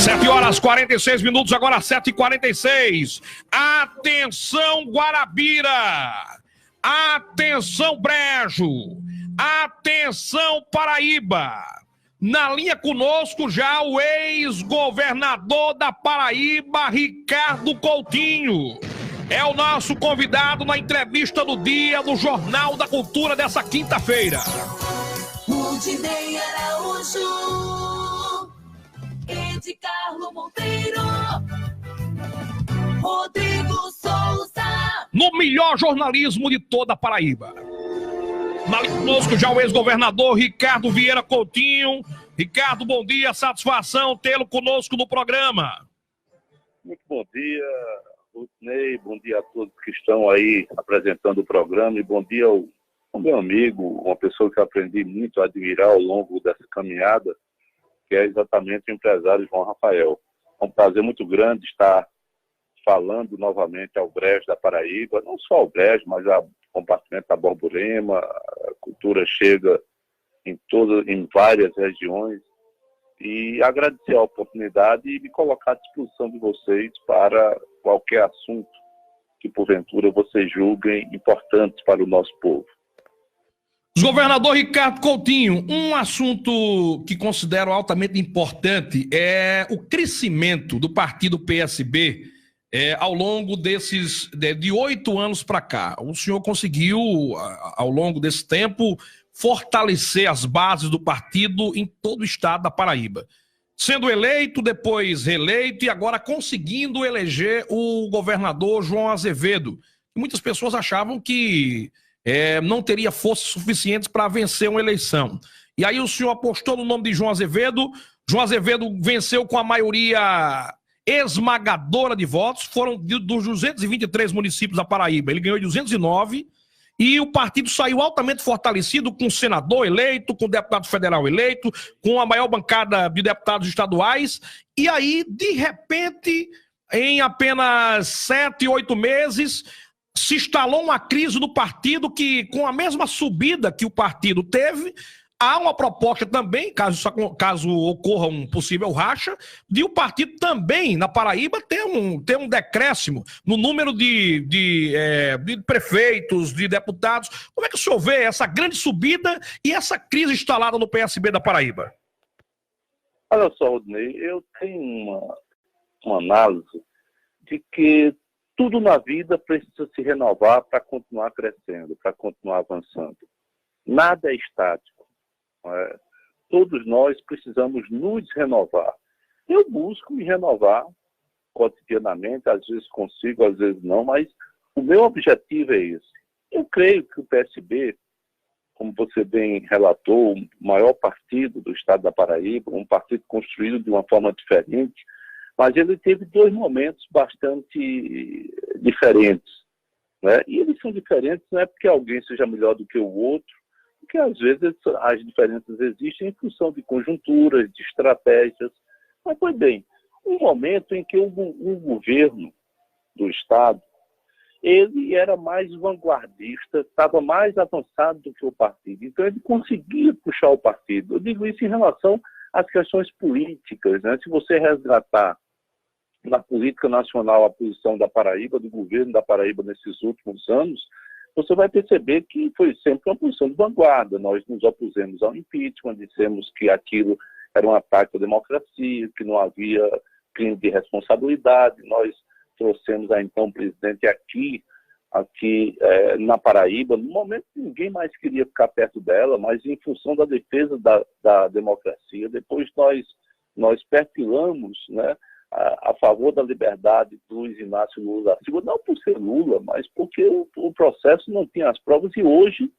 7h46, agora 7h46. Atenção, Guarabira! Atenção, Brejo! Atenção, Paraíba! Na linha conosco já o ex-governador da Paraíba, Ricardo Coutinho. É o nosso convidado na entrevista do dia do Jornal da Cultura dessa quinta-feira. Rudinei Araújo, Ed Carlo Monteiro, Rodrigo Souza. No melhor jornalismo de toda a Paraíba. Na linha conosco já o ex-governador Ricardo Vieira Coutinho. Ricardo, bom dia, satisfação tê-lo conosco no programa. Muito bom dia, Rudinei, bom dia a todos que estão aí apresentando o programa e bom dia ao meu amigo, uma pessoa que eu aprendi muito a admirar ao longo dessa caminhada, que é exatamente o empresário João Rafael. É um prazer muito grande estar falando novamente ao Brejo da Paraíba, não só ao Brejo, mas ao compartimento da Borborema. A cultura chega em várias regiões, e agradecer a oportunidade e me colocar à disposição de vocês para qualquer assunto que porventura vocês julguem importantes para o nosso povo. Governador Ricardo Coutinho, um assunto que considero altamente importante é o crescimento do partido PSB ao longo desses de 8 anos para cá. O senhor conseguiu, ao longo desse tempo, fortalecer as bases do partido em todo o estado da Paraíba. Sendo eleito, depois reeleito e agora conseguindo eleger o governador João Azevedo. Muitas pessoas achavam que não teria forças suficientes para vencer uma eleição. E aí o senhor apostou no nome de João Azevedo. João Azevedo venceu com a maioria esmagadora de votos. Foram dos 223 municípios da Paraíba. Ele ganhou 209 e o partido saiu altamente fortalecido, com o senador eleito, com o deputado federal eleito, com a maior bancada de deputados estaduais. E aí, de repente, em apenas 7, 8 meses, se instalou uma crise no partido que, com a mesma subida que o partido teve, há uma proposta também, caso ocorra um possível racha, de o partido também, na Paraíba, ter um decréscimo no número de prefeitos, de deputados. Como é que o senhor vê essa grande subida e essa crise instalada no PSB da Paraíba? Olha só, Rodney, eu tenho uma análise de que tudo na vida precisa se renovar para continuar crescendo, para continuar avançando. Nada é estático. Todos nós precisamos nos renovar. Eu busco me renovar cotidianamente, às vezes consigo, às vezes não, mas o meu objetivo é esse. Eu creio que o PSB, como você bem relatou, o maior partido do estado da Paraíba, um partido construído de uma forma diferente, mas ele teve 2 momentos bastante diferentes, né? E eles são diferentes não é porque alguém seja melhor do que o outro, porque às vezes as diferenças existem em função de conjunturas, de estratégias. Mas foi bem, um momento em que um governo do estado, ele era mais vanguardista, estava mais avançado do que o partido. Então ele conseguia puxar o partido. Eu digo isso em relação às questões políticas, né? Se você resgatar na política nacional a posição da Paraíba, do governo da Paraíba nesses últimos anos, você vai perceber que foi sempre uma posição de vanguarda. Nós nos opusemos ao impeachment, dissemos que aquilo era um ataque à democracia, que não havia crime de responsabilidade. Nós trouxemos a então presidente aqui na Paraíba, no momento que ninguém mais queria ficar perto dela, mas em função da defesa da democracia. Depois nós perfilamos, né, a favor da liberdade de Luiz Inácio Lula da Silva, não por ser Lula, mas porque o processo não tinha as provas e hoje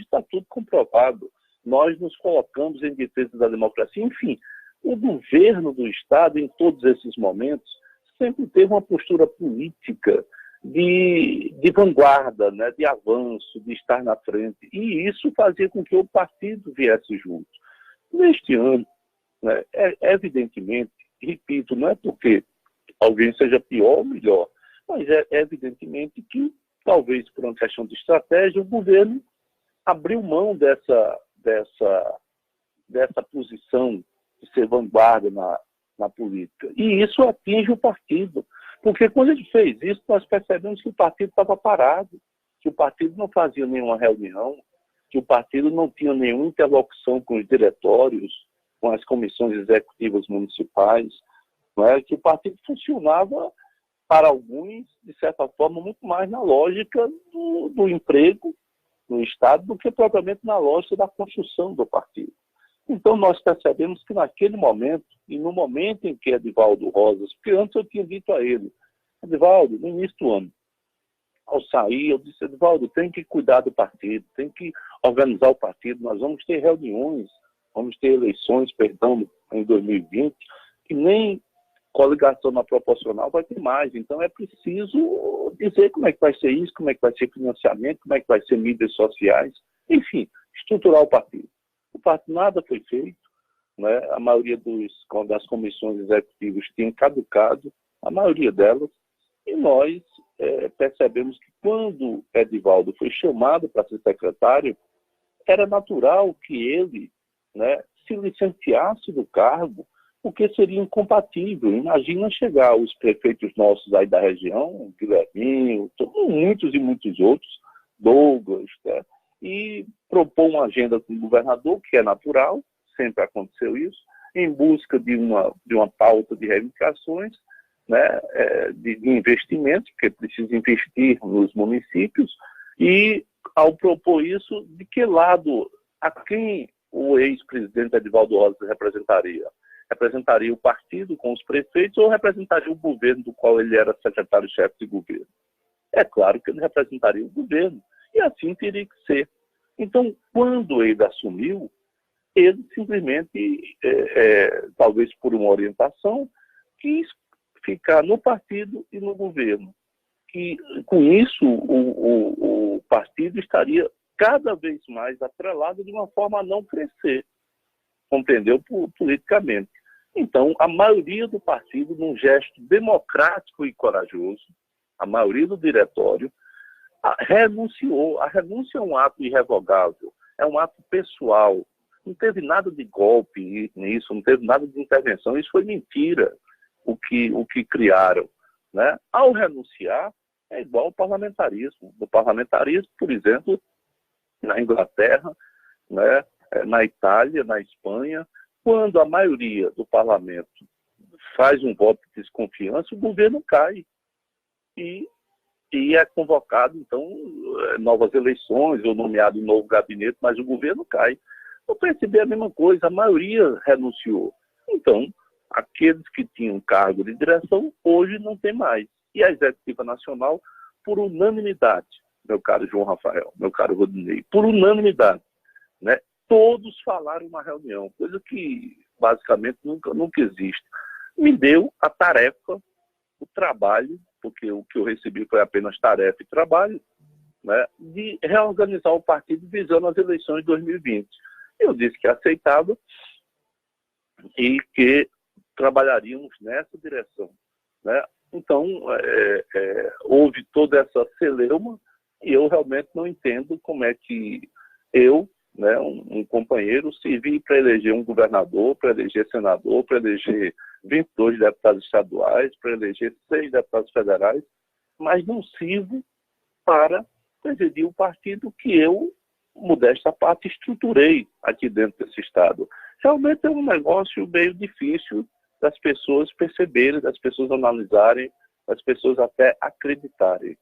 está tudo comprovado. Nós nos colocamos em defesa da democracia. Enfim, o governo do Estado, em todos esses momentos, sempre teve uma postura política de vanguarda, né, de avanço, de estar na frente. E isso fazia com que o partido viesse junto. Neste ano, né, evidentemente, repito, não é porque alguém seja pior ou melhor, mas é evidentemente que, talvez por uma questão de estratégia, o governo abriu mão dessa posição de ser vanguarda na política. E isso atinge o partido. Porque quando ele fez isso, nós percebemos que o partido estava parado, que o partido não fazia nenhuma reunião, que o partido não tinha nenhuma interlocução com os diretórios, com as comissões executivas municipais, não é? Que o partido funcionava, para alguns, de certa forma, muito mais na lógica do emprego no Estado do que propriamente na lógica da construção do partido. Então, nós percebemos que naquele momento, e no momento em que Edivaldo Rosas, porque antes eu tinha dito a ele, Edivaldo, no início do ano, ao sair, eu disse, Edivaldo, tem que cuidar do partido, tem que organizar o partido, nós vamos ter reuniões, vamos ter eleições, perdão, em 2020, que nem coligação na proporcional vai ter mais. Então, é preciso dizer como é que vai ser isso, como é que vai ser financiamento, como é que vai ser mídias sociais, enfim, estruturar o partido. O partido nada foi feito, né? A maioria das comissões executivas tinha caducado, a maioria delas, e nós percebemos que quando Edivaldo foi chamado para ser secretário, era natural que ele, né, se licenciasse do cargo, porque seria incompatível. Imagina chegar os prefeitos nossos aí da região, Guilherminho, muitos e muitos outros, Douglas, né, e propor uma agenda com o governador, que é natural, sempre aconteceu isso, em busca de uma pauta de reivindicações, né, de investimentos, porque precisa investir nos municípios, e ao propor isso, de que lado, a quem o ex-presidente Edivaldo Rosas representaria? Representaria o partido com os prefeitos ou representaria o governo do qual ele era secretário-chefe de governo? É claro que ele representaria o governo, e assim teria que ser. Então, quando ele assumiu, ele simplesmente, talvez por uma orientação, quis ficar no partido e no governo. E com isso, o partido estaria cada vez mais atrelado de uma forma a não crescer, compreendeu, politicamente. Então, a maioria do partido, num gesto democrático e corajoso, a maioria do diretório, renunciou. A renúncia é um ato irrevogável, é um ato pessoal. Não teve nada de golpe nisso, não teve nada de intervenção. Isso foi mentira, o que criaram, né? Ao renunciar, é igual ao parlamentarismo. No parlamentarismo, por exemplo, na Inglaterra, né, na Itália, na Espanha, quando a maioria do parlamento faz um voto de desconfiança, o governo cai. E é convocado, então, novas eleições, ou nomeado um novo gabinete, mas o governo cai. No PSB é a mesma coisa, a maioria renunciou. Então, aqueles que tinham cargo de direção, hoje não tem mais. E a Executiva Nacional, por unanimidade, meu caro João Rafael, meu caro Rodinei, por unanimidade, né? Todos falaram uma reunião, coisa que basicamente nunca existe. Me deu a tarefa, o trabalho, porque o que eu recebi foi apenas tarefa e trabalho, né, de reorganizar o partido visando as eleições de 2020. Eu disse que aceitava e que trabalharíamos nessa direção, né? Então, houve toda essa celeuma e eu realmente não entendo como é que eu, né, um companheiro, servi para eleger um governador, para eleger senador, para eleger 22 deputados estaduais, para eleger 6 deputados federais, mas não sirvo para presidir o partido que eu, modesta parte, estruturei aqui dentro desse Estado. Realmente é um negócio meio difícil das pessoas perceberem, das pessoas analisarem, das pessoas até acreditarem.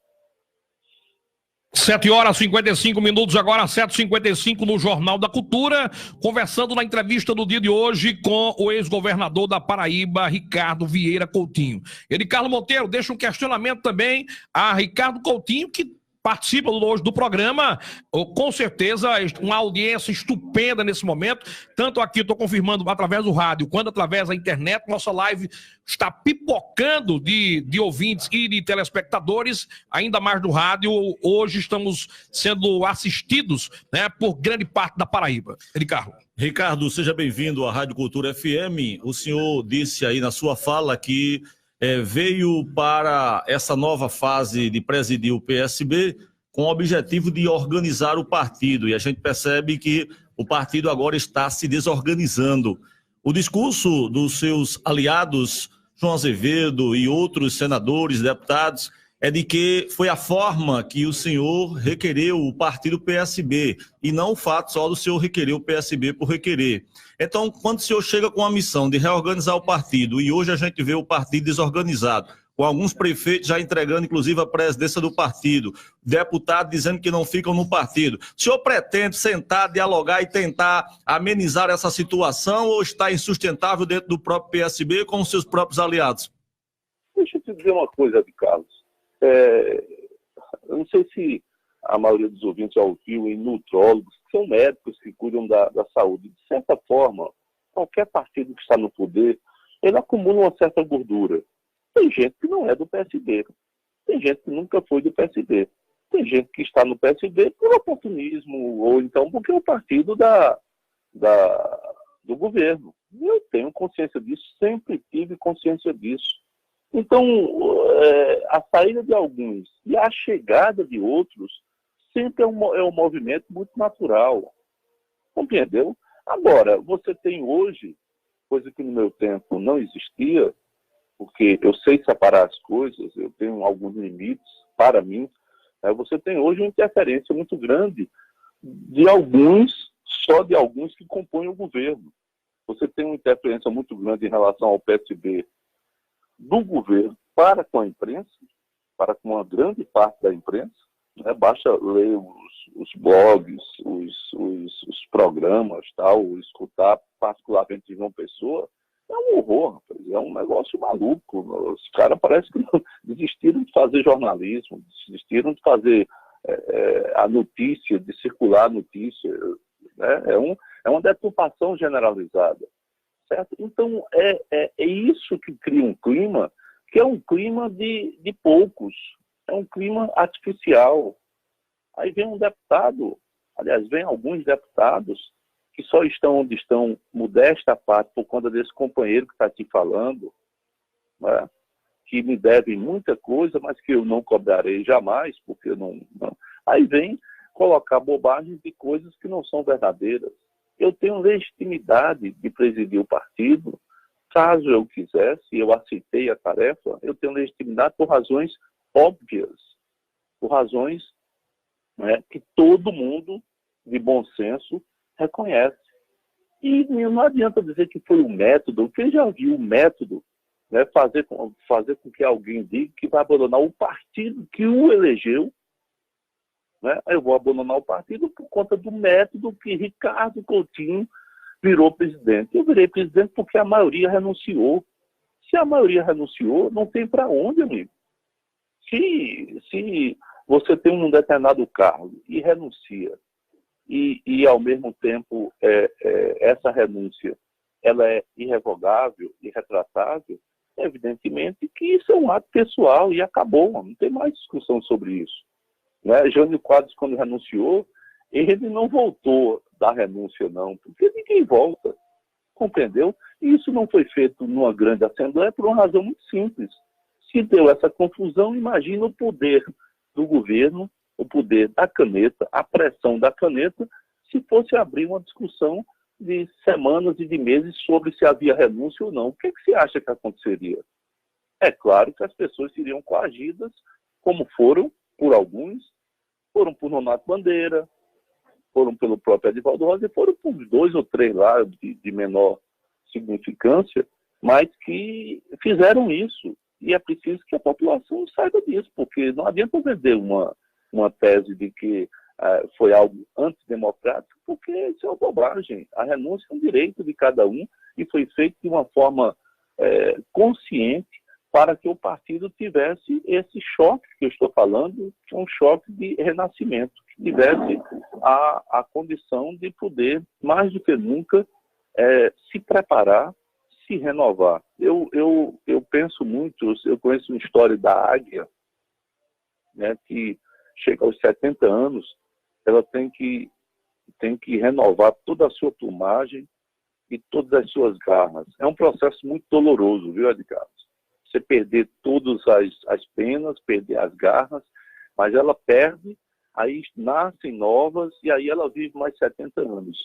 7h55, agora 7h55 no Jornal da Cultura, conversando na entrevista do dia de hoje com o ex-governador da Paraíba, Ricardo Vieira Coutinho. Ele, Carlos Monteiro, deixa um questionamento também a Ricardo Coutinho, que participa hoje do programa, com certeza uma audiência estupenda nesse momento, tanto aqui, estou confirmando, através do rádio, quanto através da internet, nossa live está pipocando de ouvintes e de telespectadores, ainda mais do rádio. Hoje estamos sendo assistidos, né, por grande parte da Paraíba. Ricardo, seja bem-vindo à Rádio Cultura FM. O senhor disse aí na sua fala que veio para essa nova fase de presidir o PSB com o objetivo de organizar o partido. E a gente percebe que o partido agora está se desorganizando. O discurso dos seus aliados, João Azevedo e outros senadores, deputados, é de que foi a forma que o senhor requereu o partido PSB, e não o fato só do senhor requerer o PSB por requerer. Então, quando o senhor chega com a missão de reorganizar o partido, e hoje a gente vê o partido desorganizado, com alguns prefeitos já entregando, inclusive, a presidência do partido, deputados dizendo que não ficam no partido, o senhor pretende sentar, dialogar e tentar amenizar essa situação, ou está insustentável dentro do próprio PSB com os seus próprios aliados? Deixa eu te dizer uma coisa, Carlos. Eu não sei se a maioria dos ouvintes já ouviu em nutrólogos, que são médicos que cuidam da saúde. De certa forma, qualquer partido que está no poder, ele acumula uma certa gordura. Tem gente que não é do PSB, tem gente que nunca foi do PSB, tem gente que está no PSB por oportunismo, ou então porque é o partido do governo. Eu tenho consciência disso, sempre tive consciência disso. Então, a saída de alguns e a chegada de outros sempre é um movimento muito natural. Compreendeu? Agora, você tem hoje, coisa que no meu tempo não existia, porque eu sei separar as coisas, eu tenho alguns limites para mim, você tem hoje uma interferência muito grande de alguns, só de alguns que compõem o governo. Você tem uma interferência muito grande em relação ao PSB do governo para com a imprensa, para com uma grande parte da imprensa, basta ler os blogs, os programas, tal, escutar particularmente de João Pessoa, é um horror, rapaz, é um negócio maluco. Os caras parecem que desistiram de fazer jornalismo, desistiram de fazer a notícia, de circular a notícia, né? É uma deturpação generalizada. Certo? Então, é isso que cria um clima, que é um clima de poucos, é um clima artificial. Aí vem um deputado, aliás, vem alguns deputados que só estão onde estão, modesta parte, por conta desse companheiro que está aqui falando, né, que me devem muita coisa, mas que eu não cobrarei jamais, porque eu não... Aí vem colocar bobagens de coisas que não são verdadeiras. Eu tenho legitimidade de presidir o partido, caso eu quisesse, eu aceitei a tarefa, eu tenho legitimidade por razões óbvias, por razões, né, que todo mundo de bom senso reconhece. E não adianta dizer que foi um método, porque já viu o método, né, fazer com que alguém diga que vai abandonar o partido que o elegeu, né? Eu vou abandonar o partido por conta do método que Ricardo Coutinho virou presidente. Eu virei presidente porque a maioria renunciou. Se a maioria renunciou, não tem para onde, amigo. Se você tem um determinado cargo e renuncia, e ao mesmo tempo essa renúncia ela é irrevogável, irretratável, evidentemente que isso é um ato pessoal e acabou, não tem mais discussão sobre isso. Né? Jânio Quadros, quando renunciou, ele não voltou da renúncia, não, porque ninguém volta, compreendeu? E isso não foi feito numa grande assembleia por uma razão muito simples. Se deu essa confusão, imagina o poder do governo, o poder da caneta, a pressão da caneta, se fosse abrir uma discussão de semanas e de meses sobre se havia renúncia ou não. O que você acha que aconteceria? É claro que as pessoas seriam coagidas, como foram por alguns, foram por Nonato Bandeira, foram pelo próprio Edivaldo Rosa, e foram por 2 ou 3 lá de menor significância, mas que fizeram isso. E é preciso que a população saiba disso, porque não adianta vender uma tese de que foi algo antidemocrático, porque isso é uma bobagem. A renúncia é um direito de cada um e foi feito de uma forma consciente para que o partido tivesse esse choque que eu estou falando, que é um choque de renascimento, que tivesse a condição de poder, mais do que nunca, se preparar, se renovar. Eu penso muito, eu conheço uma história da águia, né, que chega aos 70 anos, ela tem que renovar toda a sua plumagem e todas as suas garras. É um processo muito doloroso, viu, Edgar? Você perder todas as penas, perder as garras, mas ela perde, aí nascem novas e aí ela vive mais 70 anos.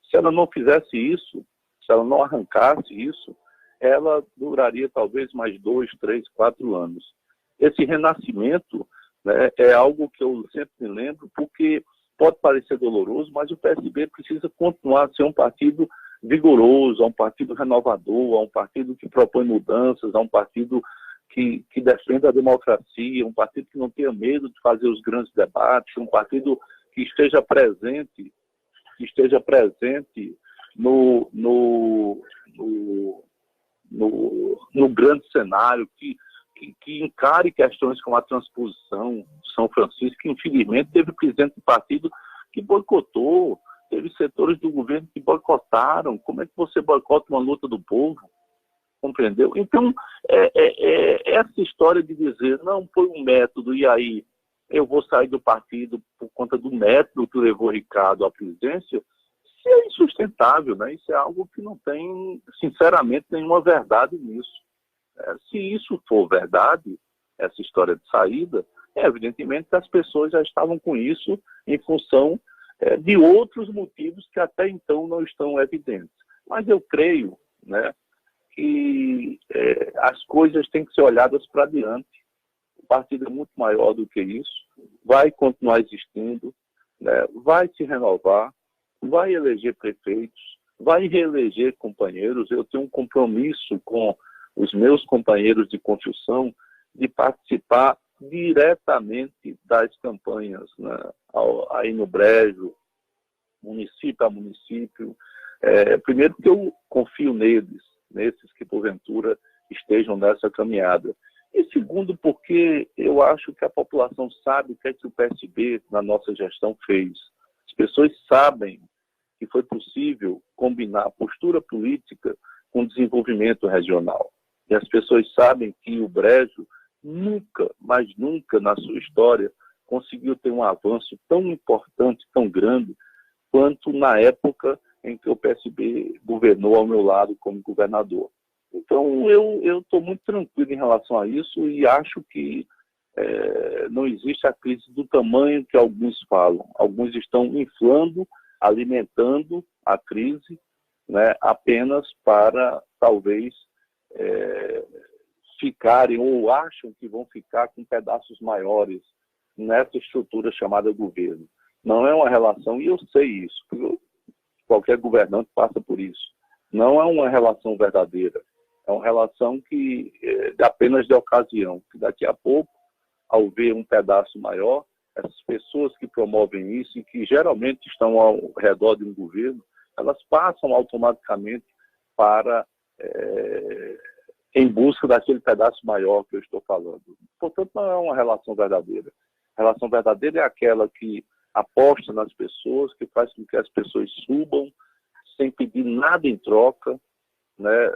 Se ela não fizesse isso, se ela não arrancasse isso, ela duraria talvez mais 2, 3, 4 anos. Esse renascimento, né, é algo que eu sempre me lembro, porque pode parecer doloroso, mas o PSB precisa continuar a ser um partido vigoroso, um partido renovador, um partido que propõe mudanças, um partido que defenda a democracia, um partido que não tenha medo de fazer os grandes debates, um partido que esteja presente no grande cenário, que encare questões como a transposição de São Francisco, que infelizmente teve presidente do partido que boicotou, teve setores do governo que boicotaram. Como é que você boicota uma luta do povo? Compreendeu? Então, essa história de dizer, não, foi um método, e aí eu vou sair do partido por conta do método que levou Ricardo à presidência, isso é insustentável, né? Isso é algo que não tem, sinceramente, nenhuma verdade nisso. Se isso for verdade, essa história de saída, evidentemente que as pessoas já estavam com isso em função de outros motivos que até então não estão evidentes. Mas eu creio, né, que as coisas têm que ser olhadas para diante. O partido é muito maior do que isso, vai continuar existindo, né, vai se renovar, vai eleger prefeitos, vai reeleger companheiros. Eu tenho um compromisso com os meus companheiros de construção de participar diretamente das campanhas, né, aí no Brejo, município a município. Primeiro porque eu confio nesses que porventura estejam nessa caminhada. E segundo porque eu acho que a população sabe o que é que o PSB na nossa gestão fez. As pessoas sabem que foi possível combinar postura política com desenvolvimento regional. E as pessoas sabem que o Brejo nunca, mas nunca na sua história, conseguiu ter um avanço tão importante, tão grande, quanto na época em que o PSB governou ao meu lado como governador. Então, eu estou muito tranquilo em relação a isso e acho que não existe a crise do tamanho que alguns falam. Alguns estão inflando, alimentando a crise, né, apenas para, talvez, ficarem ou acham que vão ficar com pedaços maiores nessa estrutura chamada governo. Não é uma relação, e eu sei isso, porque qualquer governante passa por isso. Não é uma relação verdadeira, é uma relação que apenas de ocasião, que daqui a pouco, ao ver um pedaço maior, essas pessoas que promovem isso e que geralmente estão ao redor de um governo, elas passam automaticamente para em busca daquele pedaço maior que eu estou falando. Portanto, não é uma relação verdadeira. A relação verdadeira é aquela que aposta nas pessoas, que faz com que as pessoas subam sem pedir nada em troca, né,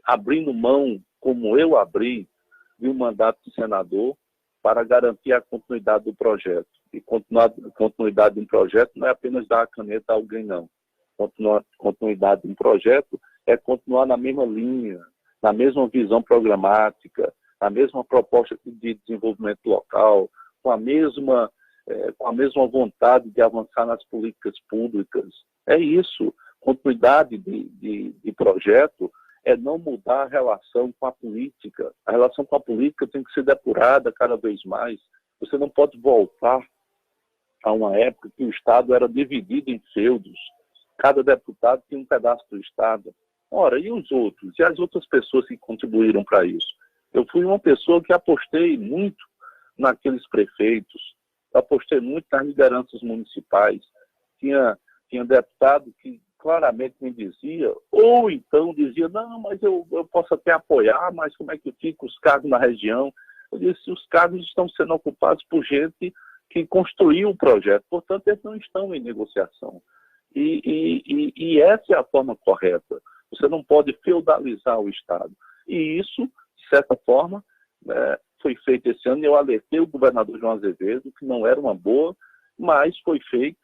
abrindo mão, como eu abri, de um mandato de senador para garantir a continuidade do projeto. E continuidade de um projeto não é apenas dar a caneta a alguém, não. Continuidade de um projeto é continuar na mesma linha, na mesma visão programática, na mesma proposta de desenvolvimento local, com a mesma vontade de avançar nas políticas públicas. É isso. Continuidade de projeto é não mudar a relação com a política. A relação com a política tem que ser depurada cada vez mais. Você não pode voltar a uma época que o Estado era dividido em feudos. Cada deputado tinha um pedaço do Estado. Ora, e os outros? E as outras pessoas que contribuíram para isso? Eu fui uma pessoa que apostei muito naqueles prefeitos, apostei muito nas lideranças municipais. Tinha deputado que claramente me dizia, ou então dizia, não, mas eu posso até apoiar, mas como é que fica os cargos na região? Eu disse, os cargos estão sendo ocupados por gente que construiu o projeto, portanto, eles não estão em negociação. E essa é a forma correta. Você não pode feudalizar o Estado. E isso, de certa forma, foi feito esse ano, e eu alertei o governador João Azevedo, que não era uma boa, mas foi feito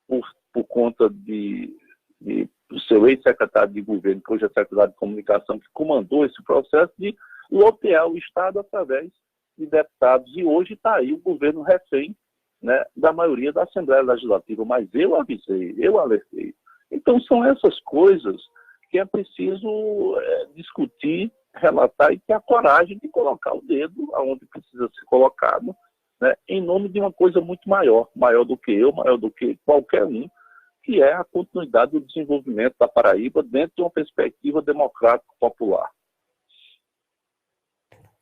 por conta do seu ex-secretário de governo, que hoje é secretário de comunicação, que comandou esse processo de lotear o Estado através de deputados. E hoje está aí o governo refém, né, da maioria da Assembleia Legislativa. Mas eu avisei, eu alertei. Então são essas coisas que é preciso discutir, relatar e ter a coragem de colocar o dedo aonde precisa ser colocado, né, em nome de uma coisa muito maior, maior do que eu, maior do que qualquer um, que é a continuidade do desenvolvimento da Paraíba dentro de uma perspectiva democrática popular.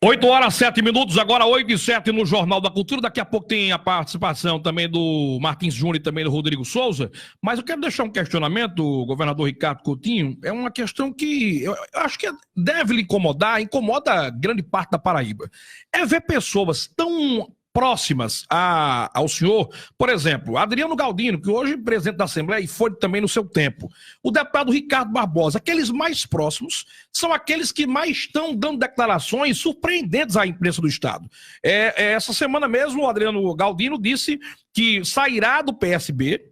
8h07, agora 8h07 no Jornal da Cultura. Daqui a pouco tem a participação também do Martins Júnior e também do Rodrigo Souza. Mas eu quero deixar um questionamento, governador Ricardo Coutinho. É uma questão que eu acho que deve lhe incomodar, incomoda grande parte da Paraíba. É ver pessoas tão próximas ao senhor, por exemplo, Adriano Galdino, que hoje é presidente da Assembleia e foi também no seu tempo, o deputado Ricardo Barbosa, aqueles mais próximos são aqueles que mais estão dando declarações surpreendentes à imprensa do Estado. Essa semana mesmo o Adriano Galdino disse que sairá do PSB,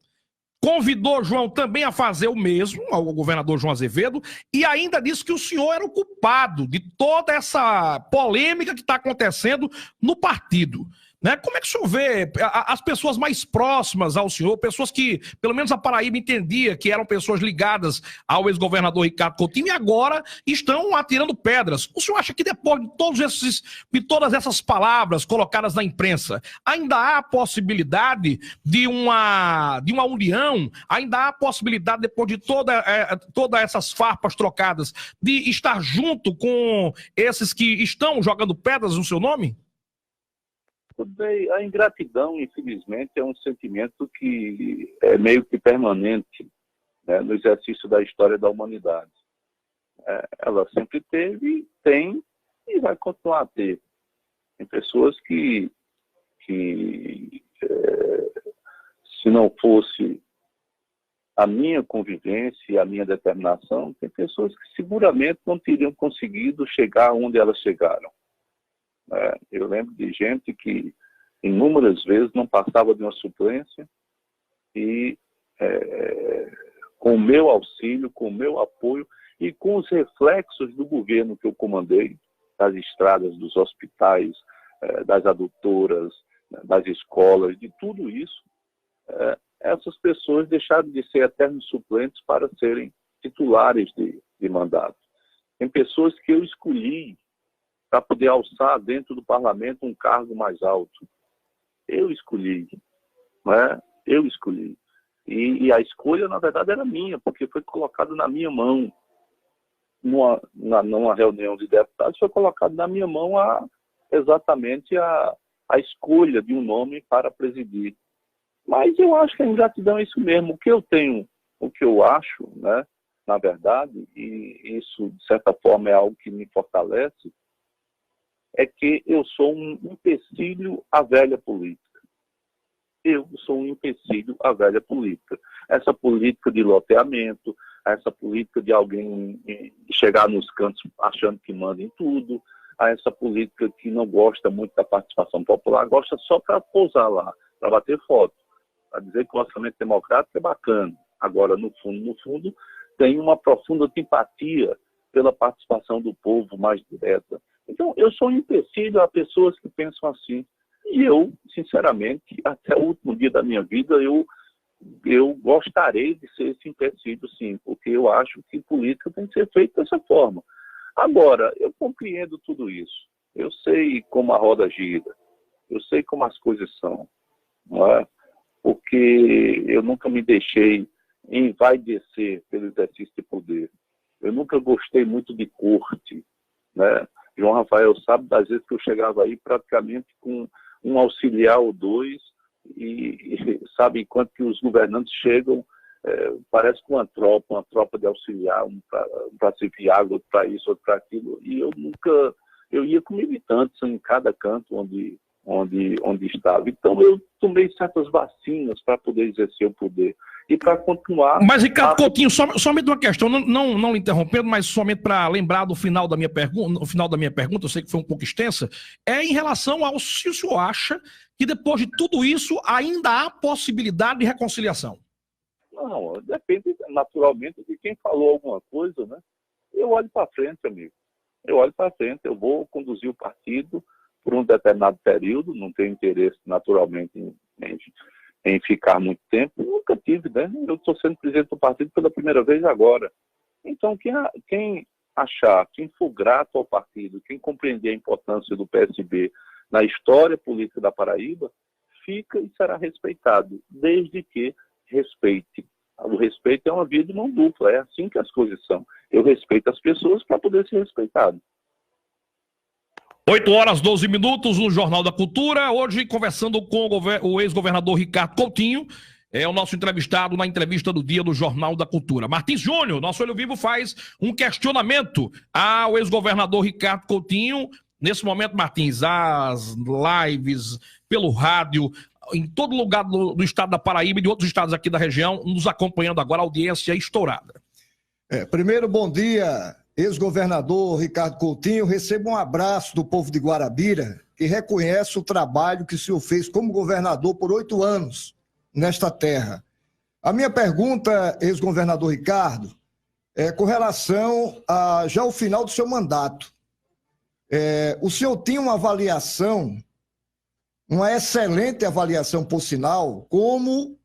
convidou João também a fazer o mesmo, ao governador João Azevedo, e ainda disse que o senhor era o culpado de toda essa polêmica que está acontecendo no partido. Né? Como é que o senhor vê as pessoas mais próximas ao senhor, pessoas que, pelo menos a Paraíba entendia que eram pessoas ligadas ao ex-governador Ricardo Coutinho e agora estão atirando pedras? O senhor acha que depois de todas essas palavras colocadas na imprensa, ainda há possibilidade de uma união? Ainda há possibilidade, depois de todas essas farpas trocadas, de estar junto com esses que estão jogando pedras no seu nome? A ingratidão, infelizmente, é um sentimento que é meio que permanente, né, no exercício da história da humanidade. Ela sempre teve, tem e vai continuar a ter. Tem pessoas que se não fosse a minha convivência e a minha determinação, tem pessoas que seguramente não teriam conseguido chegar onde elas chegaram. Eu lembro de gente que inúmeras vezes não passava de uma suplência e com o meu auxílio, com o meu apoio e com os reflexos do governo que eu comandei, das estradas, dos hospitais, das adutoras, das escolas, de tudo isso, essas pessoas deixaram de ser eternos suplentes para serem titulares de mandato. Tem pessoas que eu escolhi para poder alçar dentro do parlamento um cargo mais alto. Eu escolhi, né? Eu escolhi. E a escolha, na verdade, era minha, porque foi colocado na minha mão, numa reunião de deputados, foi colocado na minha mão exatamente a escolha de um nome para presidir. Mas eu acho que a ingratidão é isso mesmo. O que eu acho, né, na verdade, e isso, de certa forma, é algo que me fortalece, é que eu sou um empecilho à velha política. Eu sou um empecilho à velha política. Essa política de loteamento, essa política de alguém chegar nos cantos achando que manda em tudo, essa política que não gosta muito da participação popular, gosta só para pousar lá, para bater foto, para dizer que o orçamento democrático é bacana. Agora, no fundo, tem uma profunda simpatia pela participação do povo mais direta. Então, eu sou um empecilho a pessoas que pensam assim. E eu, sinceramente, até o último dia da minha vida, eu gostaria de ser esse empecilho, sim, porque eu acho que política tem que ser feita dessa forma. Agora, eu compreendo tudo isso. Eu sei como a roda gira. Eu sei como as coisas são. Não é? Porque eu nunca me deixei envaidecer pelo exercício de poder. Eu nunca gostei muito de corte, né? João Rafael sabe das vezes que eu chegava aí praticamente com um auxiliar ou dois e sabe, enquanto que os governantes chegam, parece com uma tropa de auxiliar, um para servir água, outro para isso, outro para aquilo. E eu ia com militantes em cada canto onde estava. Então eu tomei certas vacinas para poder exercer o poder. E para continuar... Mas, Ricardo Coutinho, somente uma questão, não interrompendo, mas somente para lembrar do final da minha pergunta, eu sei que foi um pouco extensa, é em relação ao se o senhor acha que depois de tudo isso ainda há possibilidade de reconciliação. Não, depende naturalmente de quem falou alguma coisa, né? Eu olho para frente, amigo. Eu olho para frente, eu vou conduzir o partido por um determinado período, não tenho interesse naturalmente em ficar muito tempo. Nunca tive, né? Eu estou sendo presidente do partido pela primeira vez agora. Então, quem achar, quem for grato ao partido, quem compreender a importância do PSB na história política da Paraíba, fica e será respeitado, desde que respeite. O respeito é uma via de mão dupla, é assim que as coisas são. Eu respeito as pessoas para poder ser respeitado. 8h12 no Jornal da Cultura. Hoje, conversando com o ex-governador Ricardo Coutinho, é o nosso entrevistado na entrevista do dia do Jornal da Cultura. Martins Júnior, nosso Olho Vivo, faz um questionamento ao ex-governador Ricardo Coutinho. Nesse momento, Martins, as lives pelo rádio, em todo lugar do estado da Paraíba e de outros estados aqui da região, nos acompanhando agora, a audiência estourada. Primeiro, bom dia, ex-governador Ricardo Coutinho. Receba um abraço do povo de Guarabira, que reconhece o trabalho que o senhor fez como governador por 8 anos nesta terra. A minha pergunta, ex-governador Ricardo, é com relação a já o final do seu mandato. O senhor tinha uma avaliação, uma excelente avaliação, por sinal, como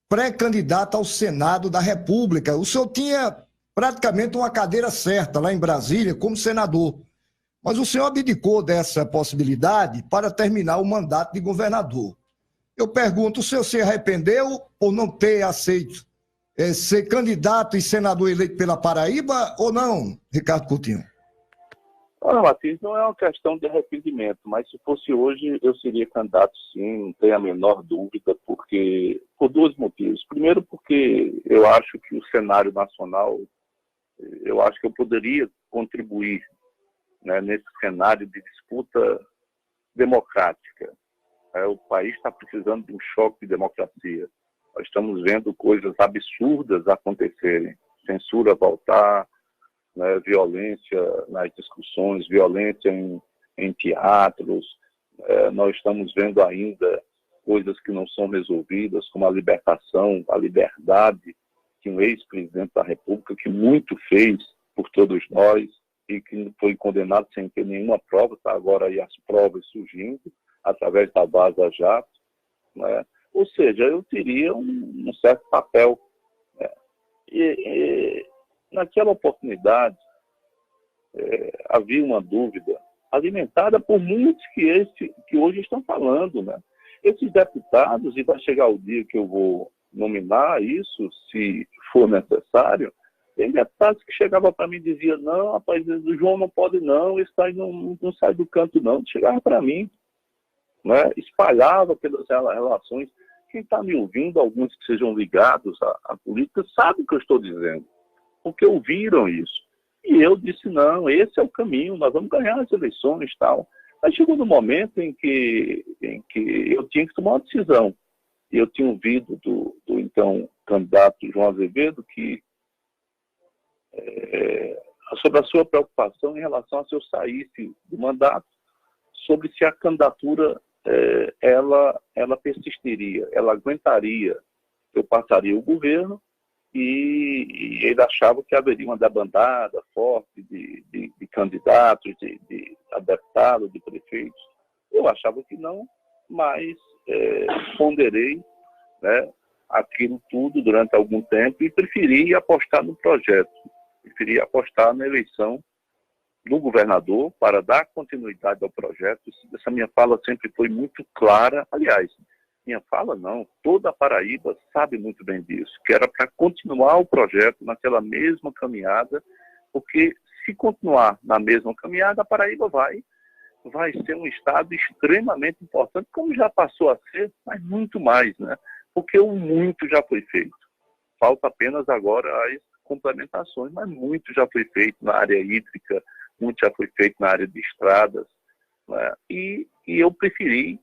pré-candidato ao Senado da República. O senhor tinha praticamente uma cadeira certa lá em Brasília como senador, mas o senhor abdicou dessa possibilidade para terminar o mandato de governador. Eu pergunto, o senhor se arrependeu por não ter aceito ser candidato e senador eleito pela Paraíba ou não, Ricardo Coutinho? Olha, Martins, não é uma questão de arrependimento, mas se fosse hoje eu seria candidato sim, não tenho a menor dúvida, por 2 motivos. Primeiro, porque eu acho que o cenário nacional, eu acho que eu poderia contribuir, né, nesse cenário de disputa democrática. O país está precisando de um choque de democracia. Nós estamos vendo coisas absurdas acontecerem. Censura voltar, né, violência nas discussões, violência em teatros. Nós estamos vendo ainda coisas que não são resolvidas, como a libertação, a liberdade que um ex-presidente da República, que muito fez por todos nós e que foi condenado sem ter nenhuma prova, está agora aí as provas surgindo através da Vaza Jato, né? Ou seja, eu teria um certo papel, né? E naquela oportunidade havia uma dúvida alimentada por muitos que hoje estão falando, né? Esses deputados, e vai chegar o dia que eu vou nominar isso, se for necessário, tem deputados que chegavam para mim e diziam, não, rapaz, o João não pode não, isso aí não sai do canto não. Chegava para mim, né? Espalhava pelas relações. Quem está me ouvindo, alguns que sejam ligados à política, sabe o que eu estou dizendo, porque ouviram isso. E eu disse, não, esse é o caminho, nós vamos ganhar as eleições e tal. Mas chegou no momento em que eu tinha que tomar uma decisão. E eu tinha ouvido do então candidato João Azevedo que sobre a sua preocupação em relação a se eu saísse do mandato, sobre se a candidatura ela persistiria, ela aguentaria, eu passaria o governo e ele achava que haveria uma debandada forte de candidatos, de deputados, de prefeitos. Eu achava que não, mas ponderei, né, aquilo tudo durante algum tempo e preferi apostar no projeto, preferi apostar na eleição do governador para dar continuidade ao projeto. Essa minha fala sempre foi muito clara. Aliás, minha fala não, toda a Paraíba sabe muito bem disso, que era para continuar o projeto naquela mesma caminhada, porque se continuar na mesma caminhada, a Paraíba vai ser um estado extremamente importante, como já passou a ser, mas muito mais, né? Porque o muito já foi feito. Falta apenas agora as complementações, mas muito já foi feito na área hídrica, muito já foi feito na área de estradas, né? E eu preferi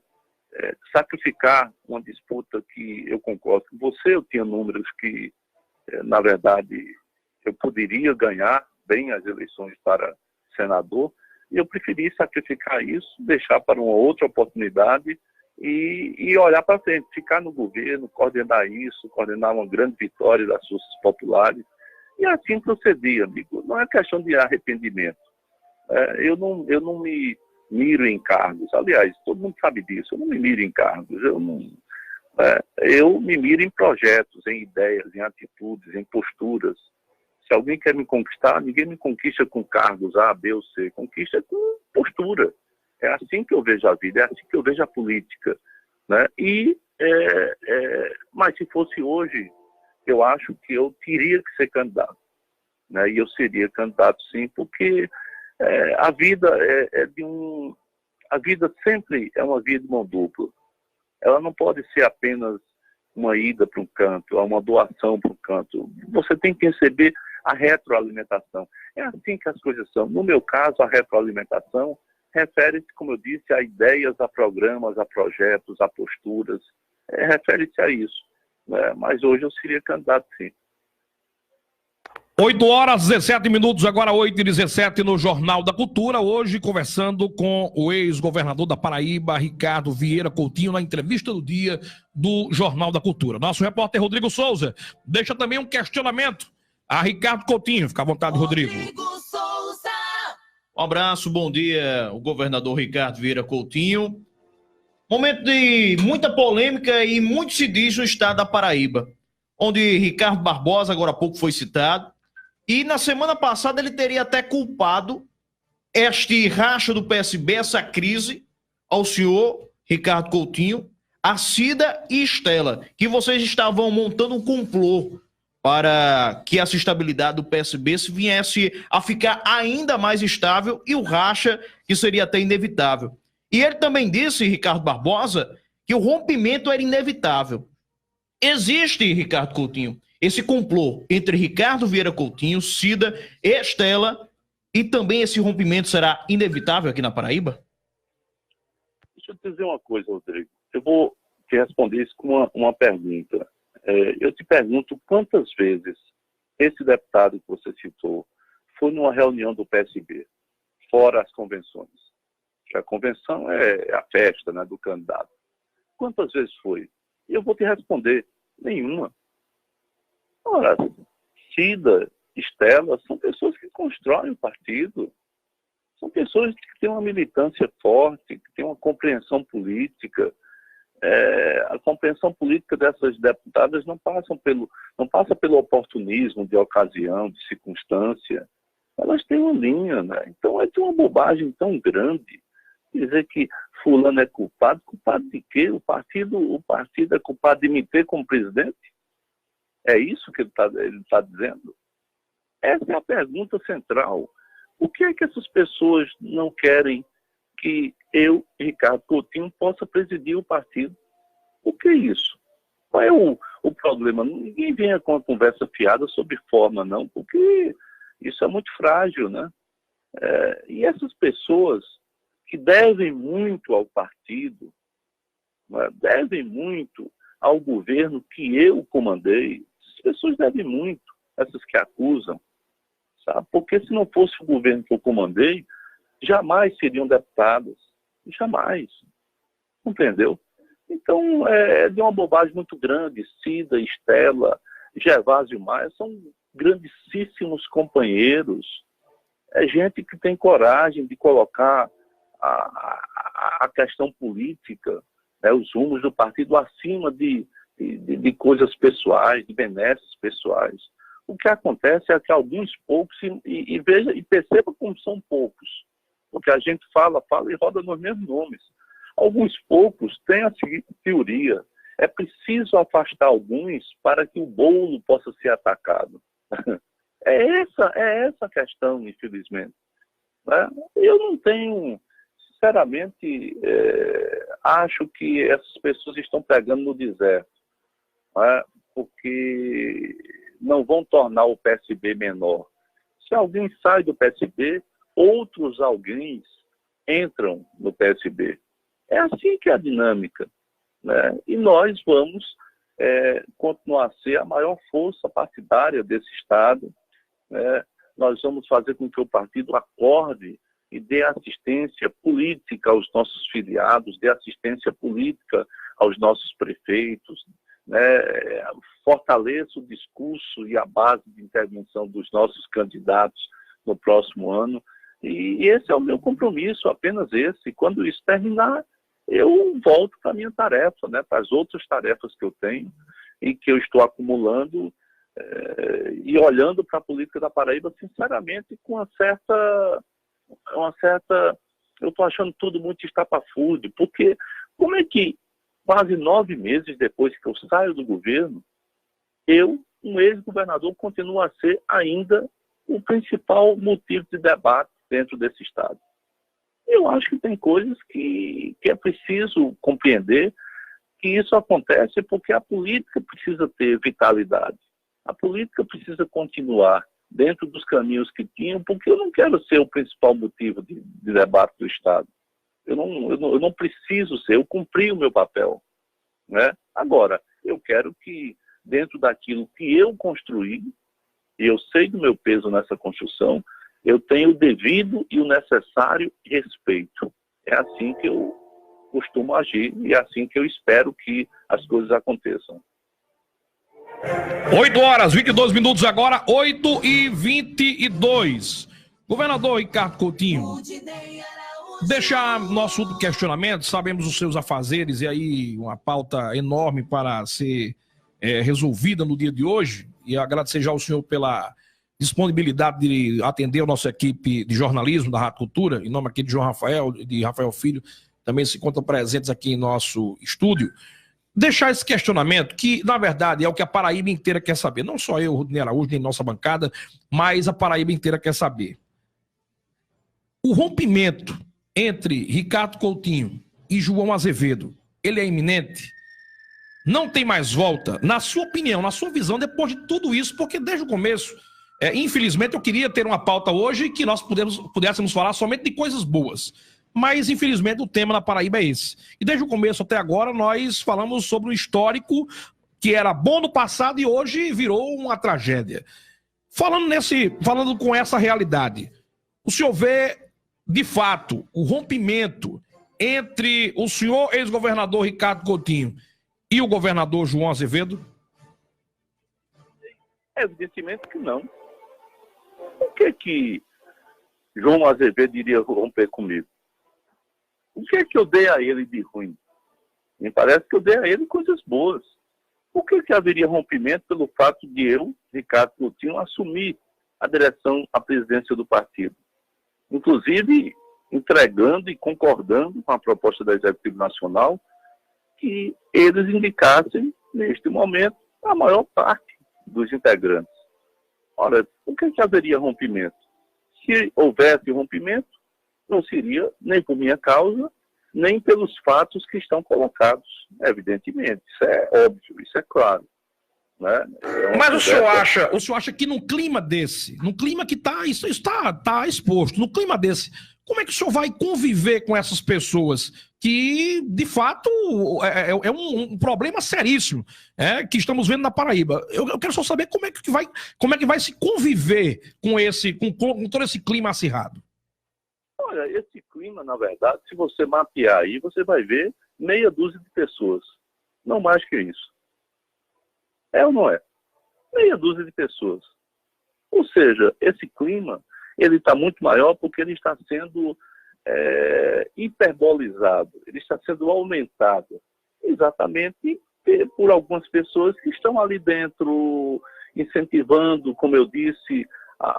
sacrificar uma disputa que eu concordo com você. Eu tinha números que, na verdade, eu poderia ganhar bem as eleições para senador, e eu preferi sacrificar isso, deixar para uma outra oportunidade e olhar para frente, ficar no governo, coordenar isso, coordenar uma grande vitória das forças populares, e assim procedi, amigo. Não é questão de arrependimento. Eu não me miro em cargos. Aliás, todo mundo sabe disso. Eu não me miro em cargos. Eu me miro em projetos, em ideias, em atitudes, em posturas. Se alguém quer me conquistar, ninguém me conquista com cargos A, B ou C, conquista com postura. É assim que eu vejo a vida, é assim que eu vejo a política, né? Mas se fosse hoje, eu acho que eu teria que ser candidato, né? E eu seria candidato sim, porque a vida a vida sempre é uma via de mão dupla. Ela não pode ser apenas uma ida para um canto, uma doação para um canto. Você tem que receber a retroalimentação. É assim que as coisas são. No meu caso, a retroalimentação refere-se, como eu disse, a ideias, a programas, a projetos, a posturas. Refere-se a isso. Né? Mas hoje eu seria candidato, sim. 8h17, agora 8h17 no Jornal da Cultura, hoje conversando com o ex-governador da Paraíba, Ricardo Vieira Coutinho, na entrevista do dia do Jornal da Cultura. Nosso repórter Rodrigo Souza deixa também um questionamento a Ricardo Coutinho. Fica à vontade, Rodrigo. Souza. Um abraço, bom dia, o governador Ricardo Vieira Coutinho. Momento de muita polêmica e muito se diz no estado da Paraíba, onde Ricardo Barbosa, agora há pouco, foi citado. E na semana passada ele teria até culpado este racha do PSB, essa crise, ao senhor Ricardo Coutinho, a Cida e Estela, que vocês estavam montando um complô para que essa estabilidade do PSB se viesse a ficar ainda mais estável e o racha que seria até inevitável. E ele também disse, Ricardo Barbosa, que o rompimento era inevitável. Existe, Ricardo Coutinho, esse complô entre Ricardo Vieira Coutinho, Cida e Estela, e também esse rompimento será inevitável aqui na Paraíba? Deixa eu te dizer uma coisa, Rodrigo. Eu vou te responder isso com uma pergunta. Eu te pergunto quantas vezes esse deputado que você citou foi numa reunião do PSB, fora as convenções. Que a convenção é a festa, né, do candidato. Quantas vezes foi? E eu vou te responder, nenhuma. Ora, Cida, Estela, são pessoas que constroem o partido. São pessoas que têm uma militância forte, que têm uma compreensão política. A compreensão política dessas deputadas não passa pelo oportunismo de ocasião, de circunstância. Elas têm uma linha, né? Então é de uma bobagem tão grande dizer que fulano é culpado. Culpado de quê? O partido é culpado de me ter como presidente? É isso que ele tá dizendo? Essa é a pergunta central. O que é que essas pessoas não querem que eu, Ricardo Coutinho, possa presidir o partido? O que é isso? Qual é o problema? Ninguém venha com uma conversa fiada sobre forma, não, porque isso é muito frágil, né? E essas pessoas que devem muito ao partido, né, devem muito ao governo que eu comandei, as pessoas devem muito, essas que acusam, sabe? Porque se não fosse o governo que eu comandei, jamais seriam deputadas, jamais, entendeu? Então, é de uma bobagem muito grande. Cida, Estela, Gervásio Maia são grandíssimos companheiros, é gente que tem coragem de colocar a questão política, né, os rumos do partido acima de coisas pessoais, de benesses pessoais. O que acontece é que alguns poucos, e veja e perceba como são poucos, porque a gente fala e roda nos mesmos nomes. Alguns poucos têm a seguinte teoria: é preciso afastar alguns para que o bolo possa ser atacado. É essa a questão, infelizmente. Né? Eu não tenho, sinceramente, acho que essas pessoas estão pegando no deserto, né? Porque não vão tornar o PSB menor. Se alguém sai do PSB, outros alguém entram no PSB. É assim que é a dinâmica, né? E nós vamos continuar a ser a maior força partidária desse Estado, né? Nós vamos fazer com que o partido acorde e dê assistência política aos nossos filiados, dê assistência política aos nossos prefeitos, né? Fortaleça o discurso e a base de intervenção dos nossos candidatos no próximo ano. E esse é o meu compromisso, apenas esse. Quando isso terminar, eu volto para a minha tarefa, né? Para as outras tarefas que eu tenho e que eu estou acumulando E olhando para a política da Paraíba, sinceramente, com uma certa... Eu estou achando tudo muito estapafúrdio, porque como é que quase 9 meses depois que eu saio do governo, um ex-governador, continua a ser ainda o principal motivo de debate dentro desse Estado? Eu acho que tem coisas que é preciso compreender, que isso acontece porque a política precisa ter vitalidade. A política precisa continuar dentro dos caminhos que tinham, porque eu não quero ser o principal motivo de debate do Estado. Eu não preciso ser, eu cumpri o meu papel, né? Agora, eu quero que, dentro daquilo que eu construí, e eu sei do meu peso nessa construção, eu tenho o devido e o necessário respeito. É assim que eu costumo agir e é assim que eu espero que as coisas aconteçam. 8h22 agora, 8h22. Governador Ricardo Coutinho, deixar nosso último questionamento, sabemos os seus afazeres e aí uma pauta enorme para ser resolvida no dia de hoje, e agradecer já ao senhor pela disponibilidade de atender a nossa equipe de jornalismo da Rádio Cultura, em nome aqui de João Rafael, de Rafael Filho, também se encontram presentes aqui em nosso estúdio. Deixar esse questionamento, que na verdade é o que a Paraíba inteira quer saber, não só eu, Rudney Araújo, nem nossa bancada, mas a Paraíba inteira quer saber. O rompimento entre Ricardo Coutinho e João Azevedo, ele é iminente? Não tem mais volta? Na sua opinião, na sua visão, depois de tudo isso, porque desde o começo, infelizmente eu queria ter uma pauta hoje que nós pudéssemos falar somente de coisas boas. Mas, infelizmente, o tema na Paraíba é esse. E desde o começo até agora, nós falamos sobre um histórico que era bom no passado e hoje virou uma tragédia. Falando com essa realidade, o senhor vê, de fato, o rompimento entre o senhor ex-governador Ricardo Coutinho e o governador João Azevedo? Evidentemente que não. Por que João Azevedo iria romper comigo? O que é que eu dei a ele de ruim? Me parece que eu dei a ele coisas boas. Por que haveria rompimento pelo fato de eu, Ricardo Coutinho, assumir a direção, a presidência do partido? Inclusive, entregando e concordando com a proposta da Executivo Nacional que eles indicassem, neste momento, a maior parte dos integrantes. Ora, por que haveria rompimento? Se houvesse rompimento, não seria nem por minha causa, nem pelos fatos que estão colocados, evidentemente. Isso é óbvio, isso é claro. Né? Mas o senhor acha que num clima desse, num clima que isso está exposto, no clima desse, como é que o senhor vai conviver com essas pessoas que, de fato, é um problema seríssimo que estamos vendo na Paraíba? Eu quero só saber como é que vai se conviver com todo esse clima acirrado. Olha, esse clima, na verdade, se você mapear aí, você vai ver meia dúzia de pessoas. Não mais que isso. É ou não é? Meia dúzia de pessoas. Ou seja, esse clima, ele está muito maior porque ele está sendo hiperbolizado, ele está sendo aumentado exatamente por algumas pessoas que estão ali dentro incentivando, como eu disse,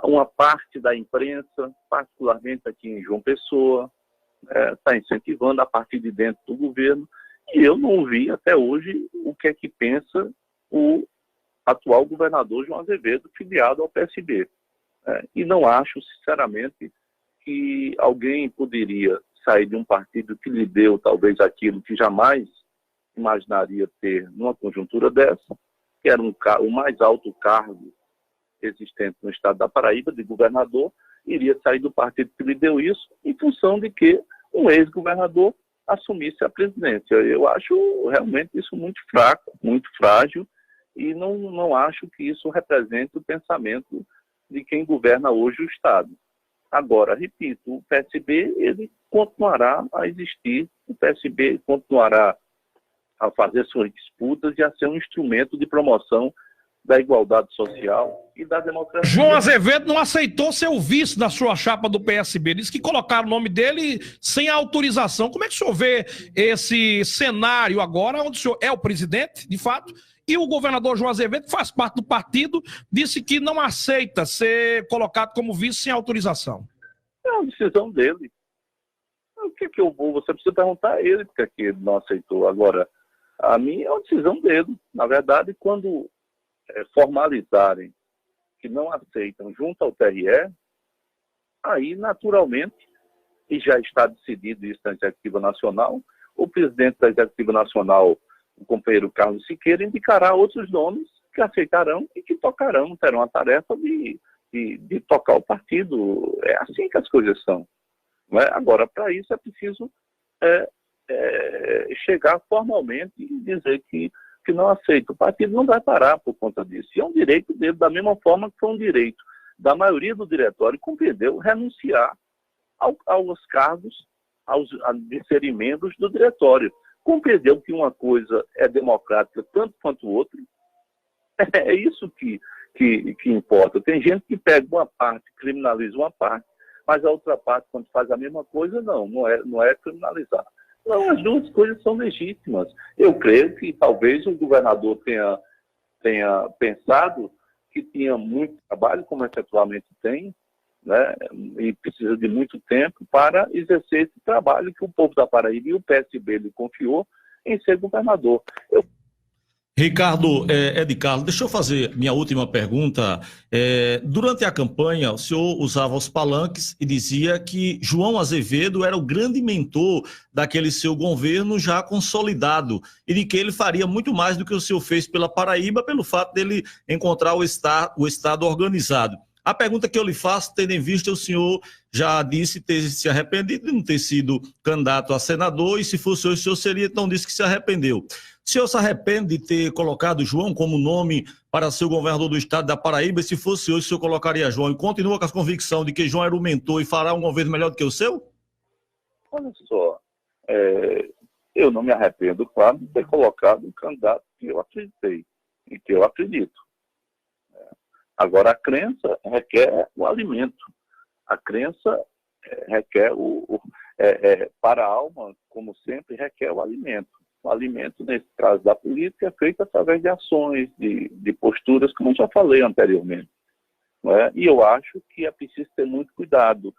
uma parte da imprensa, particularmente aqui em João Pessoa, está incentivando a partir de dentro do governo, e eu não vi até hoje o que é que pensa o atual governador João Azevedo, filiado ao PSB. E não acho, sinceramente, que alguém poderia sair de um partido que lhe deu talvez aquilo que jamais imaginaria ter numa conjuntura dessa, que era o mais alto cargo existente no estado da Paraíba, de governador, iria sair do partido que lhe deu isso, em função de que um ex-governador assumisse a presidência. Eu acho realmente isso muito fraco, muito frágil, e não acho que isso represente o pensamento de quem governa hoje o Estado. Agora, repito, o PSB ele continuará a existir, o PSB continuará a fazer suas disputas e a ser um instrumento de promoção da igualdade social e da democracia. João Azevedo não aceitou ser o vice da sua chapa do PSB. Disse que colocaram o nome dele sem autorização. Como é que o senhor vê esse cenário agora, onde o senhor é o presidente, de fato, e o governador João Azevedo, que faz parte do partido, disse que não aceita ser colocado como vice sem autorização. É uma decisão dele. O que eu vou? Você precisa perguntar a ele porque que ele não aceitou. Agora, a minha é uma decisão dele. Na verdade, quando formalizarem que não aceitam junto ao TRE, aí, naturalmente, e já está decidido isso na Executiva Nacional, o presidente da Executiva Nacional, o companheiro Carlos Siqueira, indicará outros nomes que aceitarão e que tocarão, terão a tarefa de tocar o partido. É assim que as coisas são. Não é? Agora, para isso é preciso chegar formalmente e dizer que não aceita. O partido não vai parar por conta disso. E é um direito dele, da mesma forma que foi um direito da maioria do diretório, compreendeu, renunciar aos cargos de serem membros do diretório. Compreendeu que uma coisa é democrática tanto quanto outra. É isso que importa. Tem gente que pega uma parte, criminaliza uma parte, mas a outra parte, quando faz a mesma coisa, não é criminalizar. Não, as duas coisas são legítimas. Eu creio que talvez o governador tenha pensado que tinha muito trabalho, como efetivamente tem, né, e precisa de muito tempo para exercer esse trabalho que o povo da Paraíba e o PSB lhe confiou em ser governador. Ricardo, Ed Carlos, deixa eu fazer minha última pergunta. Durante a campanha, o senhor usava os palanques e dizia que João Azevedo era o grande mentor daquele seu governo já consolidado e de que ele faria muito mais do que o senhor fez pela Paraíba pelo fato dele encontrar o Estado organizado. A pergunta que eu lhe faço, tendo em vista, o senhor já disse ter se arrependido de não ter sido candidato a senador, e se fosse hoje, o senhor seria, então disse que se arrependeu. O senhor se arrepende de ter colocado João como nome para ser o governador do estado da Paraíba, e se fosse hoje, o senhor colocaria João, e continua com a convicção de que João era o mentor e fará um governo melhor do que o seu? Olha só, eu não me arrependo, claro, de ter colocado um candidato que eu acreditei e que eu acredito. Agora, a crença requer o alimento. A crença requer para a alma, como sempre, requer o alimento. O alimento, nesse caso da política, é feito através de ações, de posturas, como eu já falei anteriormente. Não é? E eu acho que é preciso ter muito cuidado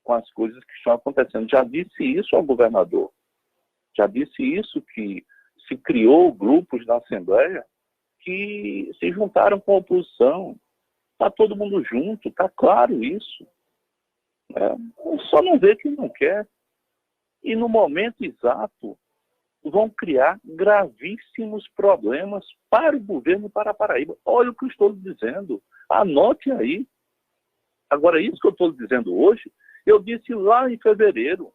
com as coisas que estão acontecendo. Já disse isso ao governador. Já disse isso, que se criou grupos na Assembleia que se juntaram com a oposição. Está todo mundo junto, está claro isso. Só não vê quem não quer. E no momento exato, vão criar gravíssimos problemas para o governo e para a Paraíba. Olha o que eu estou lhe dizendo. Anote aí. Agora, isso que eu estou lhe dizendo hoje, eu disse lá em fevereiro.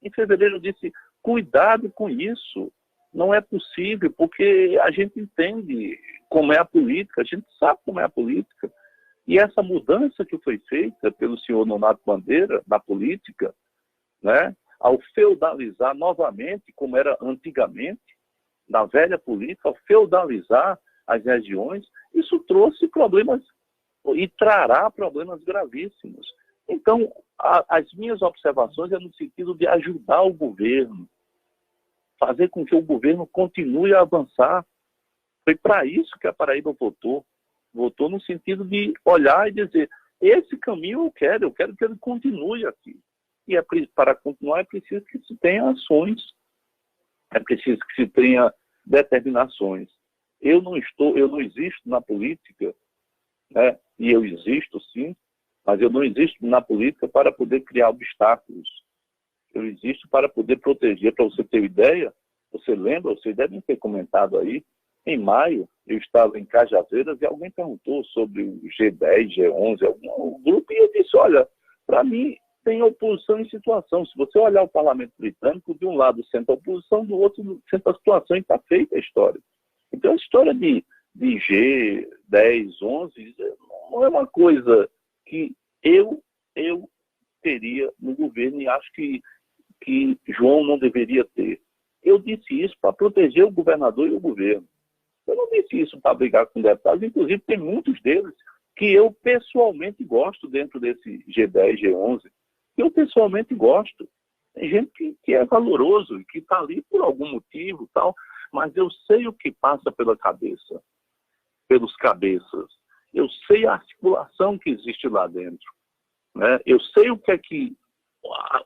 Em fevereiro eu disse, cuidado com isso. Não é possível, porque a gente entende como é a política, a gente sabe como é a política. E essa mudança que foi feita pelo senhor Nonato Bandeira na política, né, ao feudalizar novamente, como era antigamente, na velha política, ao feudalizar as regiões, isso trouxe problemas e trará problemas gravíssimos. Então, as minhas observações é no sentido de ajudar o governo, fazer com que o governo continue a avançar. Foi para isso que a Paraíba votou. Votou no sentido de olhar e dizer, esse caminho eu quero que ele continue aqui. E para continuar é preciso que se tenha ações, é preciso que se tenha determinações. Eu não existo na política, né? E eu existo sim, mas eu não existo na política para poder criar obstáculos. Eu existo para poder proteger. Para você ter ideia, você lembra, vocês devem ter comentado aí, em maio, eu estava em Cajazeiras e alguém perguntou sobre o G10, G11, algum grupo, e eu disse, olha, para mim tem oposição em situação. Se você olhar o parlamento britânico, de um lado senta a oposição, do outro senta a situação, e está feita a história. Então a história de G10, 11, não é uma coisa que eu teria no governo e acho que João não deveria ter. Eu disse isso para proteger o governador e o governo. Eu não disse isso para brigar com deputados, inclusive tem muitos deles que eu pessoalmente gosto dentro desse G10, G11. Eu pessoalmente gosto. Tem gente que é valoroso, que está ali por algum motivo, tal, mas eu sei o que passa pela cabeça, pelos cabeças. Eu sei a articulação que existe lá dentro, né? Eu sei o que é que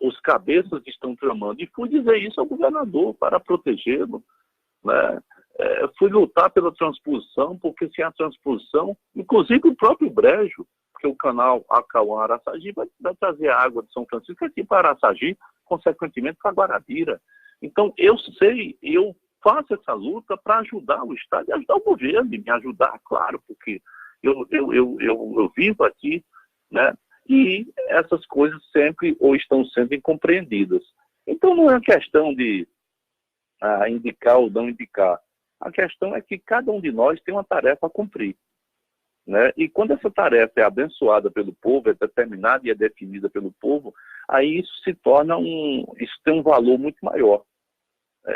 os cabeças estão tramando. E fui dizer isso ao governador para protegê-lo, né? Fui lutar pela transposição, porque sem a transposição, inclusive o próprio Brejo, porque o canal Acauã-Araçagi vai trazer a água de São Francisco aqui para Araçagi, consequentemente para Guarabira. Então, eu sei, eu faço essa luta para ajudar o Estado e ajudar o governo, e me ajudar, claro, porque eu vivo aqui, né? E essas coisas sempre ou estão sendo incompreendidas. Então, não é questão de indicar ou não indicar. A questão é que cada um de nós tem uma tarefa a cumprir, né? E quando essa tarefa é abençoada pelo povo, é determinada e é definida pelo povo, aí isso se torna isso tem um valor muito maior.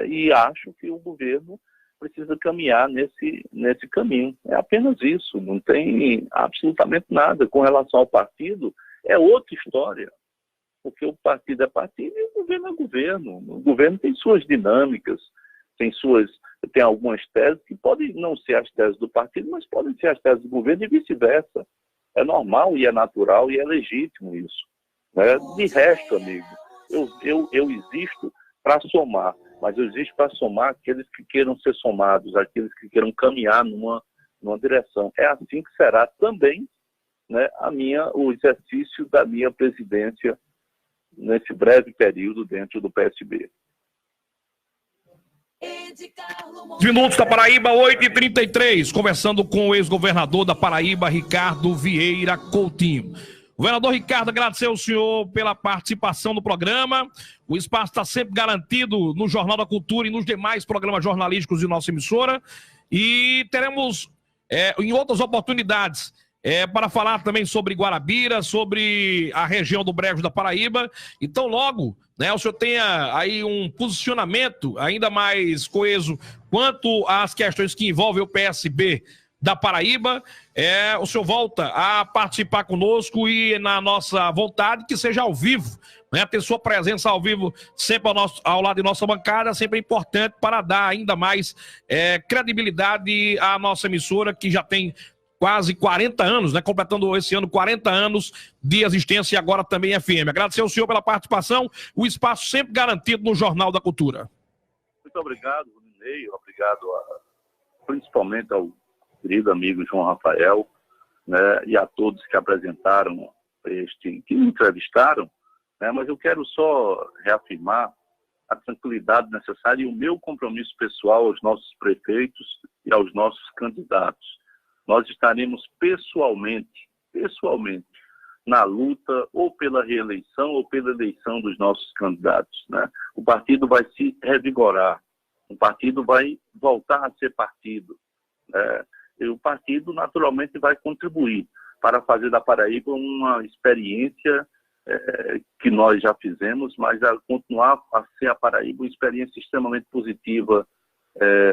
E acho que o governo precisa caminhar nesse caminho. É apenas isso, não tem absolutamente nada. Com relação ao partido, é outra história, porque o partido é partido e o governo é governo. O governo tem suas dinâmicas, tem algumas teses que podem não ser as teses do partido, mas podem ser as teses do governo e vice-versa. É normal e é natural e é legítimo isso, né? De resto, amigo, eu existo para somar, mas eu existo para somar aqueles que queiram ser somados, aqueles que queiram caminhar numa direção. É assim que será também, né, o exercício da minha presidência nesse breve período dentro do PSB. Minutos da Paraíba, 8h33, conversando com o ex-governador da Paraíba, Ricardo Vieira Coutinho. Governador Ricardo, agradecer ao senhor pela participação no programa. O espaço está sempre garantido no Jornal da Cultura e nos demais programas jornalísticos de nossa emissora. E teremos, em outras oportunidades, para falar também sobre Guarabira, sobre a região do Brejo da Paraíba. Então, logo, né, o senhor tenha aí um posicionamento ainda mais coeso quanto às questões que envolvem o PSB da Paraíba, o senhor volta a participar conosco e na nossa vontade que seja ao vivo, né? Ter sua presença ao vivo sempre ao lado de nossa bancada, sempre é importante para dar ainda mais credibilidade à nossa emissora, que já tem quase 40 anos, né? Completando esse ano 40 anos de existência e agora também FM. Agradecer ao senhor pela participação, o espaço sempre garantido no Jornal da Cultura. Muito obrigado, Rudinei, obrigado principalmente ao querido amigo João Rafael, né, e a todos que apresentaram que me entrevistaram, né, mas eu quero só reafirmar a tranquilidade necessária e o meu compromisso pessoal aos nossos prefeitos e aos nossos candidatos. Nós estaremos pessoalmente, na luta ou pela reeleição ou pela eleição dos nossos candidatos, né? O partido vai se revigorar, o partido vai voltar a ser partido, e o partido naturalmente vai contribuir para fazer da Paraíba uma experiência que nós já fizemos, mas a continuar a ser a Paraíba uma experiência extremamente positiva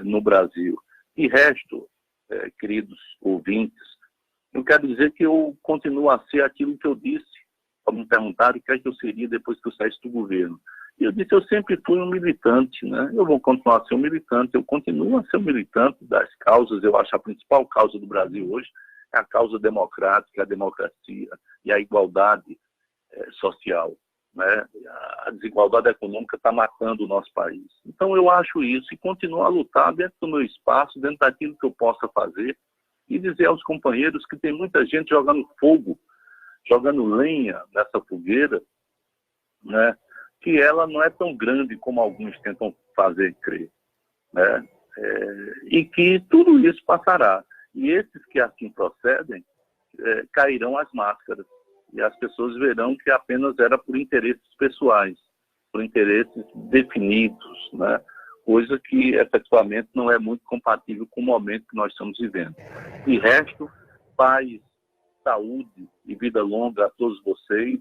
no Brasil. E resto, queridos ouvintes, eu quero dizer que eu continuo a ser aquilo que eu disse, quando me perguntaram o que é que eu seria depois que eu saísse do governo. E eu disse, eu sempre fui um militante, né? Eu vou continuar a ser um militante, eu continuo a ser um militante das causas. Eu acho a principal causa do Brasil hoje é a causa democrática, a democracia e a igualdade social, né? A desigualdade econômica está matando o nosso país. Então eu acho isso e continuo a lutar dentro do meu espaço, dentro daquilo que eu possa fazer e dizer aos companheiros que tem muita gente jogando fogo, jogando lenha nessa fogueira, né? Que ela não é tão grande como alguns tentam fazer crer, né? E que tudo isso passará. E esses que assim procedem cairão as máscaras e as pessoas verão que apenas era por interesses pessoais, por interesses definidos, né? Coisa que efetivamente não é muito compatível com o momento que nós estamos vivendo. E resto, paz, saúde e vida longa a todos vocês.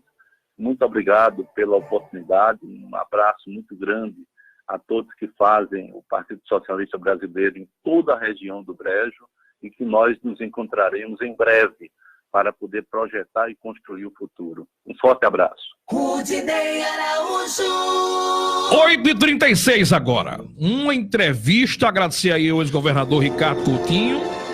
Muito obrigado pela oportunidade, um abraço muito grande a todos que fazem o Partido Socialista Brasileiro em toda a região do Brejo e que nós nos encontraremos em breve para poder projetar e construir o futuro. Um forte abraço. Rudinei Araújo. 8h36 agora. Uma entrevista, agradecer aí ao ex-governador Ricardo Coutinho.